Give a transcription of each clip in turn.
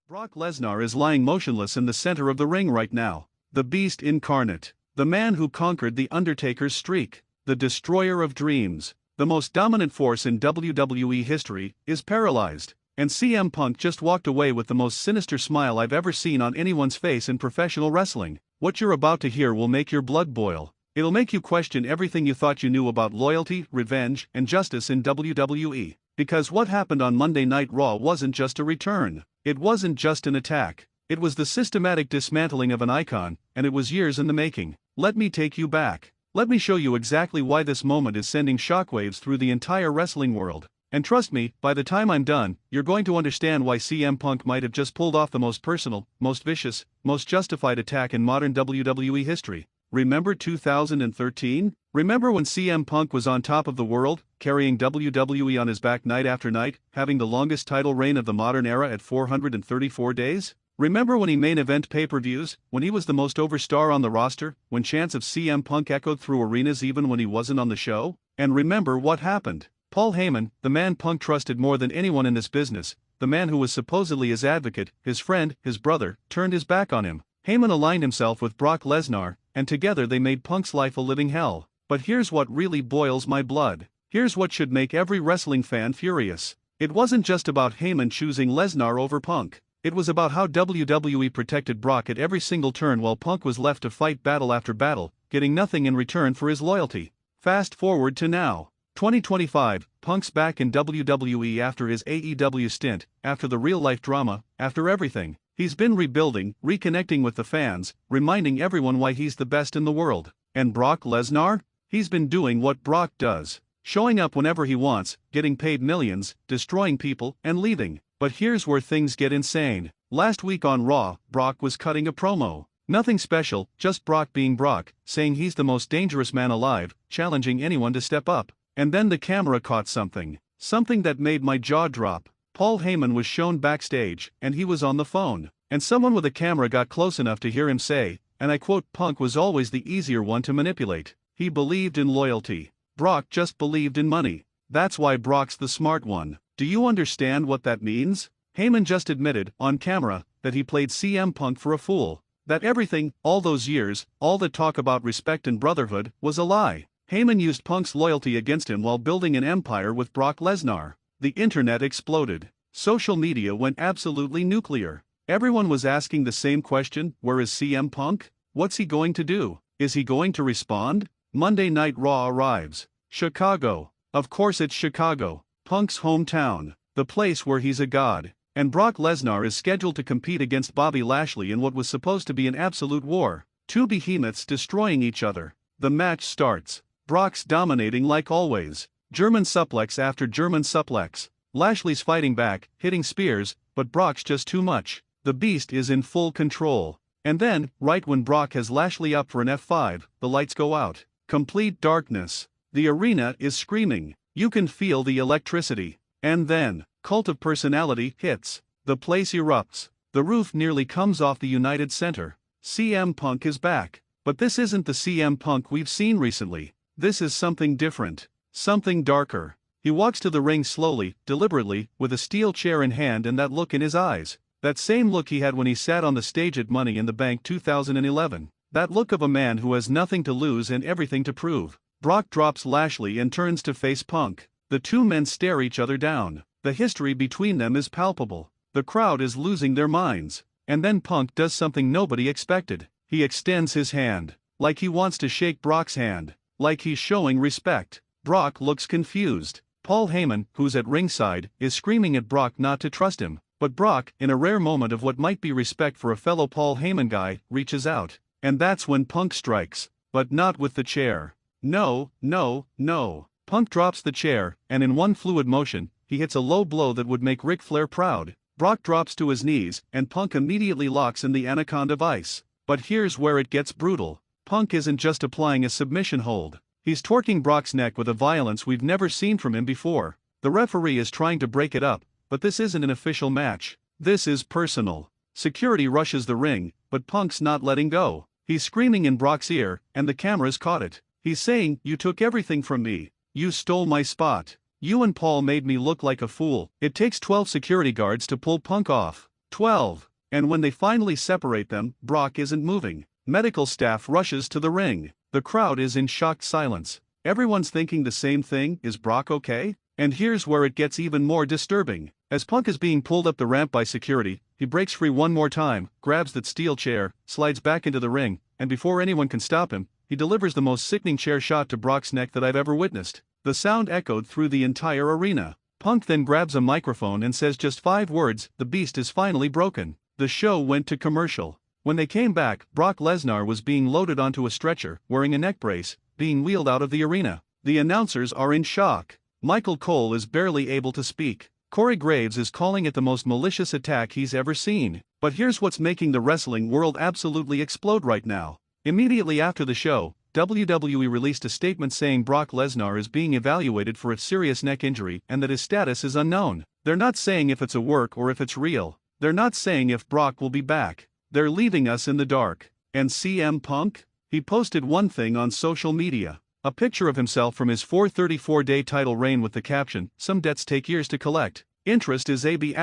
Brock Lesnar is lying motionless in the center of the ring right now. The Beast incarnate. The man who conquered The Undertaker's streak. The destroyer of dreams. The most dominant force in WWE history is paralyzed. And CM Punk just walked away with the most sinister smile I've ever seen on anyone's face in professional wrestling. What you're about to hear will make your blood boil. It'll make you question everything you thought you knew about loyalty, revenge, and justice in WWE. Because what happened on Monday Night Raw wasn't just a return. It wasn't just an attack. It was the systematic dismantling of an icon, and it was years in the making. Let me take you back. Let me show you exactly why this moment is sending shockwaves through the entire wrestling world. And trust me, by the time I'm done, you're going to understand why CM Punk might have just pulled off the most personal, most vicious, most justified attack in modern WWE history. Remember 2013? Remember when CM Punk was on top of the world, carrying WWE on his back night after night, having the longest title reign of the modern era at 434 days? Remember when he main event pay-per-views, when he was the most over star on the roster, when chants of CM Punk echoed through arenas even when he wasn't on the show? And remember what happened. Paul Heyman, the man Punk trusted more than anyone in this business, the man who was supposedly his advocate, his friend, his brother, turned his back on him. Heyman aligned himself with Brock Lesnar, and together they made Punk's life a living hell. But here's what really boils my blood. Here's what should make every wrestling fan furious. It wasn't just about Heyman choosing Lesnar over Punk. It was about how WWE protected Brock at every single turn while Punk was left to fight battle after battle, getting nothing in return for his loyalty. Fast forward to now. 2025, Punk's back in WWE after his AEW stint, after the real-life drama, after everything. He's been rebuilding, reconnecting with the fans, reminding everyone why he's the best in the world. And Brock Lesnar? He's been doing what Brock does. Showing up whenever he wants, getting paid millions, destroying people, and leaving. But here's where things get insane. Last week on Raw, Brock was cutting a promo. Nothing special, just Brock being Brock, saying he's the most dangerous man alive, challenging anyone to step up. And then the camera caught something. Something that made my jaw drop. Paul Heyman was shown backstage, and he was on the phone. And someone with a camera got close enough to hear him say, and I quote, "Punk was always the easier one to manipulate. He believed in loyalty. Brock just believed in money. That's why Brock's the smart one." Do you understand what that means? Heyman just admitted, on camera, that he played CM Punk for a fool. That everything, all those years, all the talk about respect and brotherhood, was a lie. Heyman used Punk's loyalty against him while building an empire with Brock Lesnar. The internet exploded. Social media went absolutely nuclear. Everyone was asking the same question, where is CM Punk? What's he going to do? Is he going to respond? Monday Night Raw arrives. Chicago. Of course it's Chicago. Punk's hometown. The place where he's a god. And Brock Lesnar is scheduled to compete against Bobby Lashley in what was supposed to be an absolute war. Two behemoths destroying each other. The match starts. Brock's dominating like always. German suplex after German suplex. Lashley's fighting back, hitting spears, but Brock's just too much. The Beast is in full control. And then, right when Brock has Lashley up for an F5, the lights go out. Complete darkness. The arena is screaming. You can feel the electricity. And then, Cult of Personality hits. The place erupts. The roof nearly comes off the United Center. CM Punk is back. But this isn't the CM Punk we've seen recently. This is something different. Something darker. He walks to the ring slowly, deliberately, with a steel chair in hand and that look in his eyes. That same look he had when he sat on the stage at Money in the Bank 2011. That look of a man who has nothing to lose and everything to prove. Brock drops Lashley and turns to face Punk. The two men stare each other down. The history between them is palpable. The crowd is losing their minds. And then Punk does something nobody expected. He extends his hand. Like he wants to shake Brock's hand. Like he's showing respect. Brock looks confused. Paul Heyman, who's at ringside, is screaming at Brock not to trust him. But Brock, in a rare moment of what might be respect for a fellow Paul Heyman guy, reaches out. And that's when Punk strikes. But not with the chair. No, no, no. Punk drops the chair, and in one fluid motion, he hits a low blow that would make Ric Flair proud. Brock drops to his knees, and Punk immediately locks in the Anaconda Vice. But here's where it gets brutal. Punk isn't just applying a submission hold. He's torquing Brock's neck with a violence we've never seen from him before. The referee is trying to break it up, but this isn't an official match. This is personal. Security rushes the ring, but Punk's not letting go. He's screaming in Brock's ear, and the cameras caught it. He's saying, "You took everything from me. You stole my spot. You and Paul made me look like a fool." It takes 12 security guards to pull Punk off. 12. And when they finally separate them, Brock isn't moving. Medical staff rushes to the ring. The crowd is in shocked silence. Everyone's thinking the same thing: is Brock okay? And here's where it gets even more disturbing. As Punk is being pulled up the ramp by security, he breaks free one more time, grabs that steel chair, slides back into the ring, and before anyone can stop him, he delivers the most sickening chair shot to Brock's neck that I've ever witnessed. The sound echoed through the entire arena. Punk then grabs a microphone and says just 5 words: "The beast is finally broken." The show went to commercial. When they came back, Brock Lesnar was being loaded onto a stretcher, wearing a neck brace, being wheeled out of the arena. The announcers are in shock. Michael Cole is barely able to speak. Corey Graves is calling it the most malicious attack he's ever seen. But here's what's making the wrestling world absolutely explode right now. Immediately after the show, WWE released a statement saying Brock Lesnar is being evaluated for a serious neck injury and that his status is unknown. They're not saying if it's a work or if it's real. They're not saying if Brock will be back. They're leaving us in the dark. And CM Punk? He posted one thing on social media. A picture of himself from his 434-day title reign with the caption, "Some debts take years to collect. Interest is AB**********.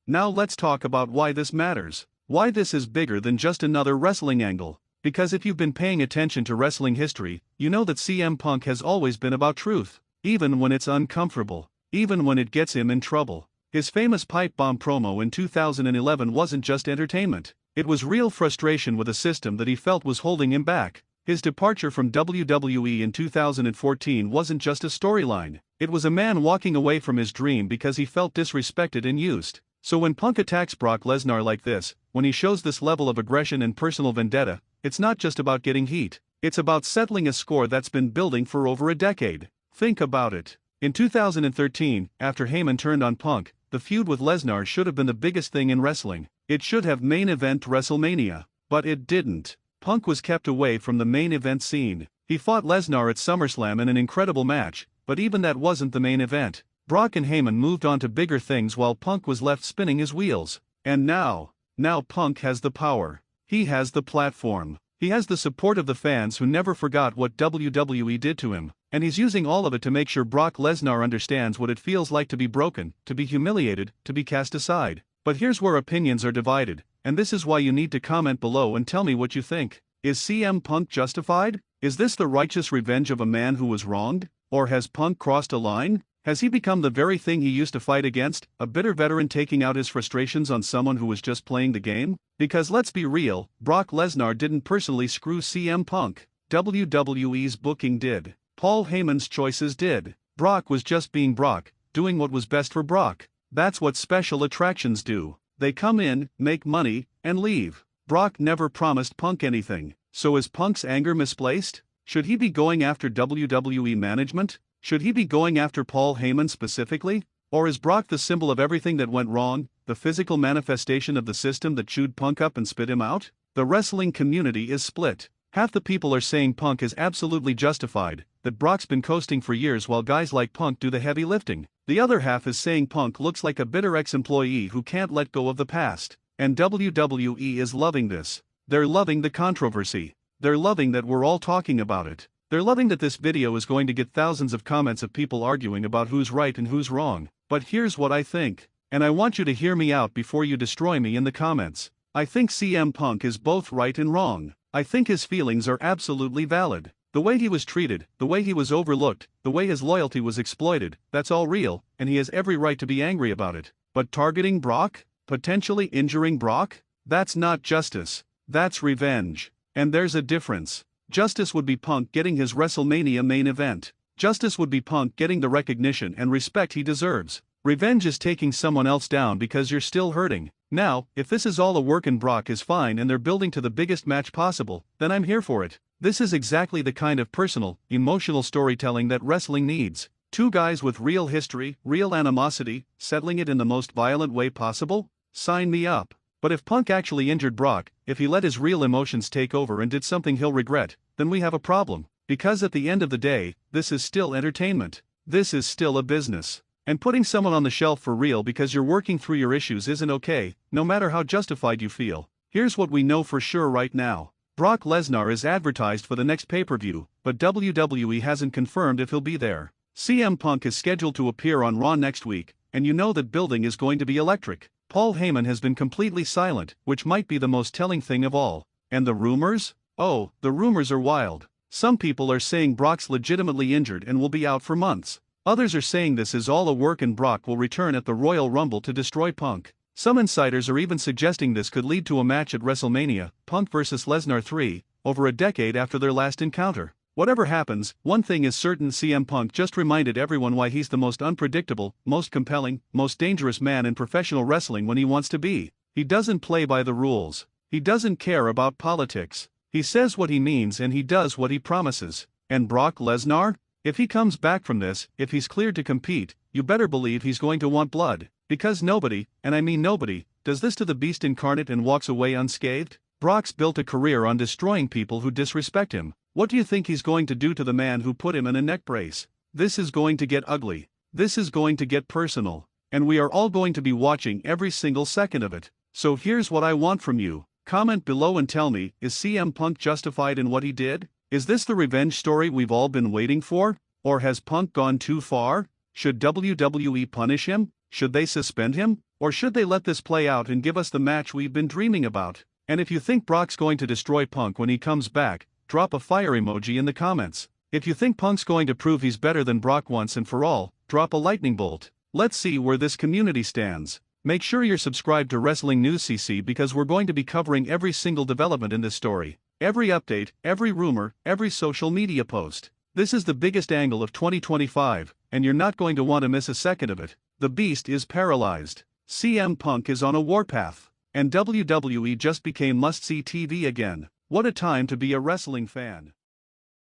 Now let's talk about why this matters. Why this is bigger than just another wrestling angle. Because if you've been paying attention to wrestling history, you know that CM Punk has always been about truth. Even when it's uncomfortable. Even when it gets him in trouble. His famous pipe bomb promo in 2011 wasn't just entertainment. It was real frustration with a system that he felt was holding him back. His departure from WWE in 2014 wasn't just a storyline. It was a man walking away from his dream because he felt disrespected and used. So when Punk attacks Brock Lesnar like this, when he shows this level of aggression and personal vendetta, it's not just about getting heat. It's about settling a score that's been building for over a decade. Think about it. In 2013, after Heyman turned on Punk, the feud with Lesnar should have been the biggest thing in wrestling. It should have main event WrestleMania. But it didn't. Punk was kept away from the main event scene. He fought Lesnar at SummerSlam in an incredible match, but even that wasn't the main event. Brock and Heyman moved on to bigger things while Punk was left spinning his wheels. And now Punk has the power. He has the platform. He has the support of the fans who never forgot what WWE did to him. And he's using all of it to make sure Brock Lesnar understands what it feels like to be broken, to be humiliated, to be cast aside. But here's where opinions are divided, and this is why you need to comment below and tell me what you think. Is CM Punk justified? Is this the righteous revenge of a man who was wronged? Or has Punk crossed a line? Has he become the very thing he used to fight against, a bitter veteran taking out his frustrations on someone who was just playing the game? Because let's be real, Brock Lesnar didn't personally screw CM Punk. WWE's booking did. Paul Heyman's choices did. Brock was just being Brock, doing what was best for Brock. That's what special attractions do. They come in, make money, and leave. Brock never promised Punk anything. So is Punk's anger misplaced? Should he be going after WWE management? Should he be going after Paul Heyman specifically? Or is Brock the symbol of everything that went wrong, the physical manifestation of the system that chewed Punk up and spit him out? The wrestling community is split. Half the people are saying Punk is absolutely justified, that Brock's been coasting for years while guys like Punk do the heavy lifting. The other half is saying Punk looks like a bitter ex-employee who can't let go of the past. And WWE is loving this. They're loving the controversy. They're loving that we're all talking about it. They're loving that this video is going to get thousands of comments of people arguing about who's right and who's wrong. But here's what I think. And I want you to hear me out before you destroy me in the comments. I think CM Punk is both right and wrong. I think his feelings are absolutely valid. The way he was treated, the way he was overlooked, the way his loyalty was exploited, that's all real, and he has every right to be angry about it. But targeting Brock? Potentially injuring Brock? That's not justice. That's revenge. And there's a difference. Justice would be Punk getting his WrestleMania main event. Justice would be Punk getting the recognition and respect he deserves. Revenge is taking someone else down because you're still hurting. Now, if this is all a work and Brock is fine and they're building to the biggest match possible, then I'm here for it. This is exactly the kind of personal, emotional storytelling that wrestling needs. Two guys with real history, real animosity, settling it in the most violent way possible? Sign me up. But if Punk actually injured Brock, if he let his real emotions take over and did something he'll regret, then we have a problem. Because at the end of the day, this is still entertainment. This is still a business. And putting someone on the shelf for real because you're working through your issues isn't okay, no matter how justified you feel. Here's what we know for sure right now. Brock Lesnar is advertised for the next pay-per-view, but WWE hasn't confirmed if he'll be there. CM Punk is scheduled to appear on Raw next week, and you know that building is going to be electric. Paul Heyman has been completely silent, which might be the most telling thing of all. And the rumors? Oh, the rumors are wild. Some people are saying Brock's legitimately injured and will be out for months. Others are saying this is all a work and Brock will return at the Royal Rumble to destroy Punk. Some insiders are even suggesting this could lead to a match at WrestleMania, Punk vs. Lesnar 3, over a decade after their last encounter. Whatever happens, one thing is certain: CM Punk just reminded everyone why he's the most unpredictable, most compelling, most dangerous man in professional wrestling when he wants to be. He doesn't play by the rules. He doesn't care about politics. He says what he means and he does what he promises. And Brock Lesnar? If he comes back from this, if he's cleared to compete, you better believe he's going to want blood. Because nobody, and I mean nobody, does this to the Beast incarnate and walks away unscathed. Brock's built a career on destroying people who disrespect him. What do you think he's going to do to the man who put him in a neck brace? This is going to get ugly. This is going to get personal. And we are all going to be watching every single second of it. So here's what I want from you. Comment below and tell me, is CM Punk justified in what he did? Is this the revenge story we've all been waiting for? Or has Punk gone too far? Should WWE punish him? Should they suspend him? Or should they let this play out and give us the match we've been dreaming about? And if you think Brock's going to destroy Punk when he comes back, drop a fire emoji in the comments. If you think Punk's going to prove he's better than Brock once and for all, drop a lightning bolt. Let's see where this community stands. Make sure you're subscribed to Wrestling News CC because we're going to be covering every single development in this story. Every update, every rumor, every social media post. This is the biggest angle of 2025, and you're not going to want to miss a second of it. The Beast is paralyzed. CM Punk is on a warpath. And WWE just became must-see TV again. What a time to be a wrestling fan.